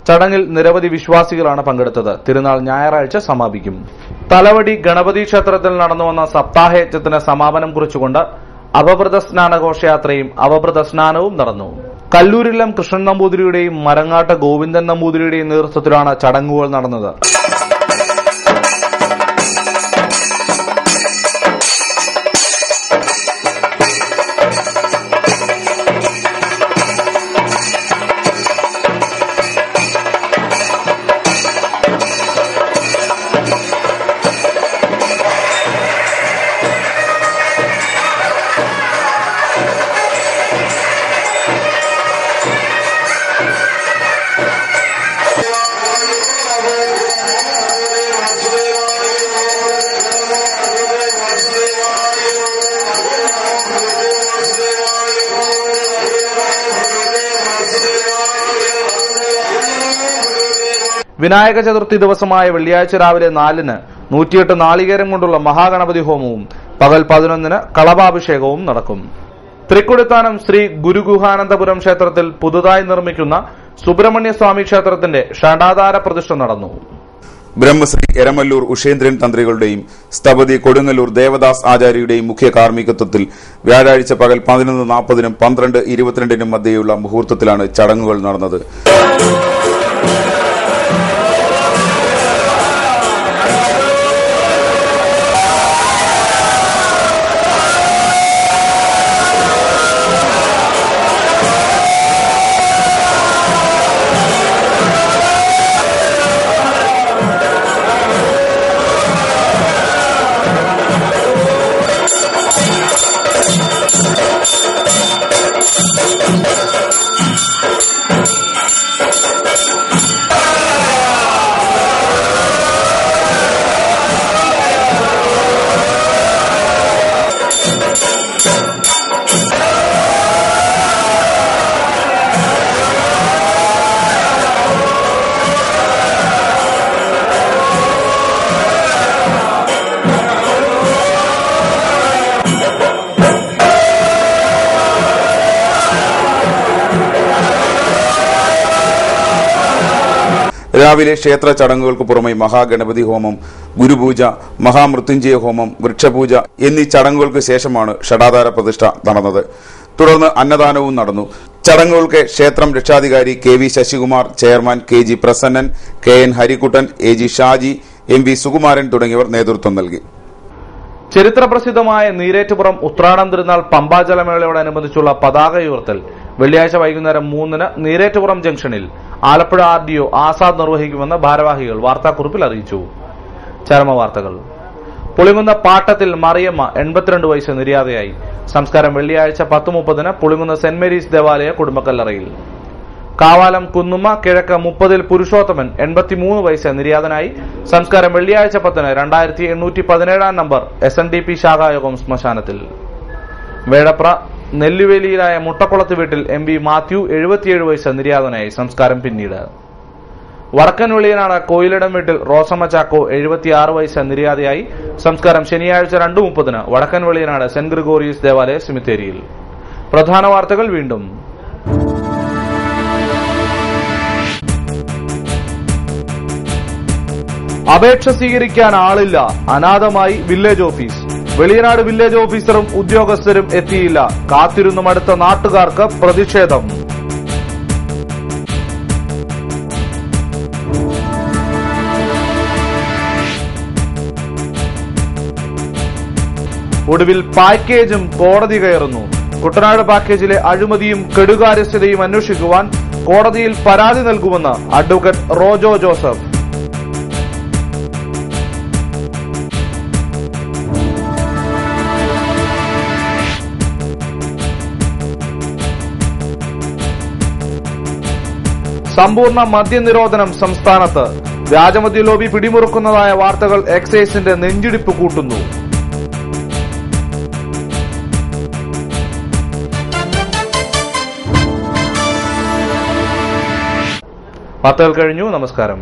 Speaker 1: ചടങ്ങിൽ നിരവധി വിശ്വാസികളാണ് പങ്കെടുത്തത്. തിരുനാൾ ഞായറാഴ്ച സമാപിക്കും. തലവടി ഗണപതി ക്ഷേത്രത്തിൽ നടന്നുവന്ന സപ്താഹയജ്ഞത്തിന് സമാപനം കുറിച്ചുകൊണ്ട് അവഭൃത സ്നാന ഘോഷയാത്രയും അവഭൃത സ്നാനവും നടന്നു. കല്ലൂരില്ലം കൃഷ്ണൻ നമ്പൂതിരിയുടെയും മരങ്ങാട്ട് ഗോവിന്ദൻ നമ്പൂതിരിയുടെയും നേതൃത്വത്തിലാണ് ചടങ്ങുകൾ നടന്നത്. വിനായക ചതുർത്ഥി ദിവസമായ വെള്ളിയാഴ്ച രാവിലെ 4-ന് 108 നാളികേരം കൊണ്ടുള്ള മഹാഗണപതി ഹോമവും പകൽ 11-ന് കളഭാഭിഷേകവും നടക്കും. തൃക്കൊടിത്താനം ശ്രീ ഗുരുഗുഹാനന്ദപുരം ക്ഷേത്രത്തിൽ പുതുതായി നിർമ്മിക്കുന്ന സുബ്രഹ്മണ്യ സ്വാമി ക്ഷേത്രത്തിന്റെ ഷഡാധാര പ്രതിഷ്ഠ നടന്നു.
Speaker 8: ബ്രഹ്മശ്രീ എരമല്ലൂർ ഉഷേന്ദ്രൻ തന്ത്രികളുടെയും സ്ഥപതി കൊടുങ്ങല്ലൂർ ദേവദാസ് ആചാര്യയുടെയും മുഖ്യ കാർമ്മികത്വത്തിൽ വ്യാഴാഴ്ച പകൽ 11:40-നും 12:22-നും മധ്യേയുള്ള മുഹൂർത്തത്തിലാണ് ചടങ്ങുകൾ നടന്നത്. രാവിലെ ക്ഷേത്ര ചടങ്ങുകൾക്ക് പുറമെ മഹാഗണപതി ഹോമം, ഗുരുപൂജ, മഹാമൃത്യുഞ്ജയ ഹോമം, വൃക്ഷപൂജ എന്നീ ചടങ്ങുകൾക്ക് ശേഷമാണ് ഷഡാധാര പ്രതിഷ്ഠ നടന്നത്. തുടർന്ന് അന്നദാനവും നടന്നു. ചടങ്ങുകൾക്ക് ക്ഷേത്രം രക്ഷാധികാരി KV Sasikumar, chairman KG Prasannan, KN Harikuttan, AG Shaji, MV Sukumaran തുടങ്ങിയവർ നേതൃത്വം നൽകി.
Speaker 1: ചരിത്രപ്രസിദ്ധമായ നീരേറ്റുപുറം ഉത്രാടം തിരുനാൾ പമ്പാജലമേളയോടനുബന്ധിച്ചുള്ള പതാക ഉയർത്തൽ വെള്ളിയാഴ്ച വൈകുന്നേരം 3-ന് നീരേറ്റുപുറം ജംഗ്ഷനിൽ ആലപ്പുഴ RDO ആസാദ് നിർവഹിക്കുമെന്ന് ഭാരവാഹികൾ വാർത്താക്കുറിപ്പിൽ അറിയിച്ചു. ചരമവാർത്തകൾ. പുളിങ്ങുന്ന പാട്ടത്തിൽ മറിയമ്മ 82 വയസ്സ് നിര്യാതയായി. സംസ്കാരം വെള്ളിയാഴ്ച 10:30-ന് പുളിങ്ങുന്ന സെന്റ് മേരീസ് ദേവാലയ കുടുംബക്കല്ലറയിൽ. കാവാലം കുന്നുമ്മ കിഴക്ക് 30-ൽ പുരുഷോത്തമൻ 83 വയസ്സ് നിര്യാതനായി. സംസ്കാരം വെള്ളിയാഴ്ച 10-ന് 2817 നമ്പർ SNDP ശാഖായോഗം ശ്മശാനത്തിൽ. വേടപ്ര നെല്ലുവേലിയിലായ മുട്ടക്കുളത്ത് വീട്ടിൽ MV മാത്യു 77 വയസ്സ് നിര്യാതനായി. സംസ്കാരം പിന്നീട്. വടക്കൻ വെളിയനാട് കോയിലിടം വീട്ടിൽ റോസമ്മ ചാക്കോ 76 വയസ്സ് നിര്യാതയായി. സംസ്കാരം ശനിയാഴ്ച 2:30-ന് വടക്കൻ വെളിയനാട് സെന്റ് ഗ്രിഗോറിയസ് ദേവാലയ സെമിത്തേരിയിൽ. പ്രധാന വാർത്തകൾ വീണ്ടും. അപേക്ഷ സ്വീകരിക്കാൻ ആളില്ല, അനാഥമായി വില്ലേജ് ഓഫീസ്. വെളിയനാട് വില്ലേജ് ഓഫീസറും ഉദ്യോഗസ്ഥരും എത്തിയില്ല. കാത്തിരുന്നു മടുത്ത നാട്ടുകാർക്ക് പ്രതിഷേധം. ഒടുവിൽ പാക്കേജും കോടതി കയറുന്നു. കുട്ടനാട് പാക്കേജിലെ അഴിമതിയും കെടുകാര്യസ്ഥതയും അന്വേഷിക്കുവാൻ കോടതിയിൽ പരാതി നൽകുമെന്ന് അഡ്വക്കേറ്റ് റോജോ ജോസഫ്. സമ്പൂർണ്ണ മദ്യനിരോധനം സംസ്ഥാനത്ത്. വ്യാജമദ്യ ലോബി പിടിമുറുക്കുന്നതായ വാർത്തകൾ എക്സൈസിന്റെ നെഞ്ചിടിപ്പ് കൂട്ടുന്നു. വാർത്തകൾ കഴിഞ്ഞു. നമസ്കാരം.